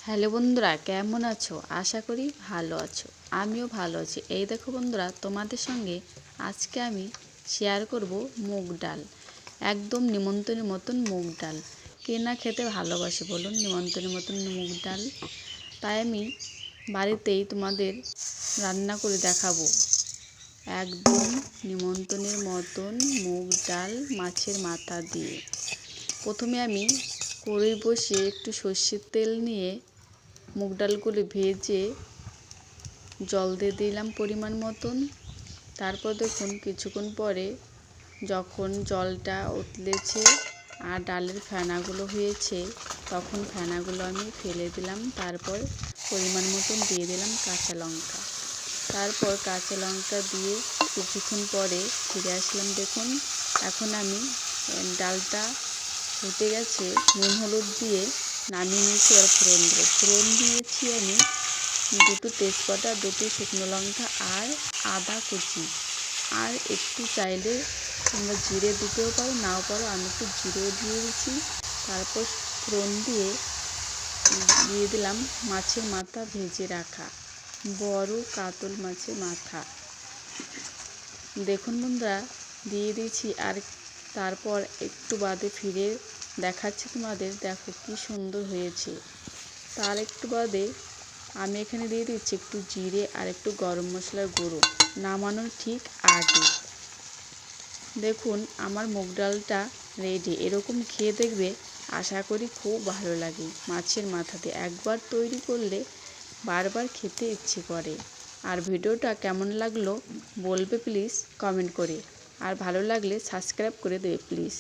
Hello বন্ধুরা, কেমন আছো? আশা করি ভালো আছো। আমিও ভালো আছি। এই দেখো বন্ধুরা, তোমাদের সঙ্গে আজকে আমি শেয়ার করব মুগ ডাল। একদম নিমন্ত্রণের মতন মুগ ডাল। কে না খেতে ভালোবাসে বলুন নিমন্ত্রণের মতন মুগ ডাল। তাই আমি বাড়িতেই তোমাদের রান্না করে দেখাবো। একদম নিমন্ত্রণের মতন মুগ ডাল মাছের মাথা দিয়ে। প্রথমে আমি কড়াই বসিয়ে একটু সর্ষের তেল নিয়ে মুগ ডালগুলি ভেজে জল দিয়ে দিলাম পরিমাণ মতন। তারপর দেখুন কিছুক্ষণ পরে যখন জলটা উতলেছে আর ডালের ফেনাগুলো হয়েছে, তখন ফেনাগুলো আমি ফেলে দিলাম। তারপর পরিমাণ মতন দিয়ে দিলাম কাঁচা লঙ্কা। তারপর কাঁচা লঙ্কা দিয়ে কিছুক্ষণ পরে ফিরে আসলাম। দেখুন এখন আমি ডালটা ফুটে গেছে, নুন হলুদ দিয়ে নামিয়ে নিয়েছি। আর ফোড়ন দিয়েছি আমি দুটো তেজপাতা, দুটো শুকনো লঙ্কা আর আদা কুচি। আর একটু চাইলে তোমরা জিরে দিতেও পারো, নাও পারো। আমি একটু জিরেও দিয়ে দিচ্ছি। তারপর ফোড়ন দিয়ে দিলাম মাছের মাথা, ভেজে রাখা বড় কাতল মাছের মাথা। দেখুন বন্ধুরা, দিয়ে দিয়েছি। আর তারপর একটু বাদে ফিরে দেখাচ্ছি তোমাদের, দেখো কি সুন্দর হয়েছে। তার একটু বাদে আমি এখানে দিয়ে দিচ্ছি একটু জিরে আর একটু গরম মশলার গুঁড়ো, নামানোর ঠিক আগে। দেখুন আমার মুগ ডালটা রেডি। এরকম খেয়ে দেখবে, আশা করি খুব ভালো লাগে। মাছের মাথা দিয়ে একবার তৈরি করলে বারবার খেতে ইচ্ছে করে। আর ভিডিওটা কেমন লাগলো বলবে প্লিজ কমেন্ট করে। আর ভালো লাগলে সাবস্ক্রাইব করে দেবে প্লিজ।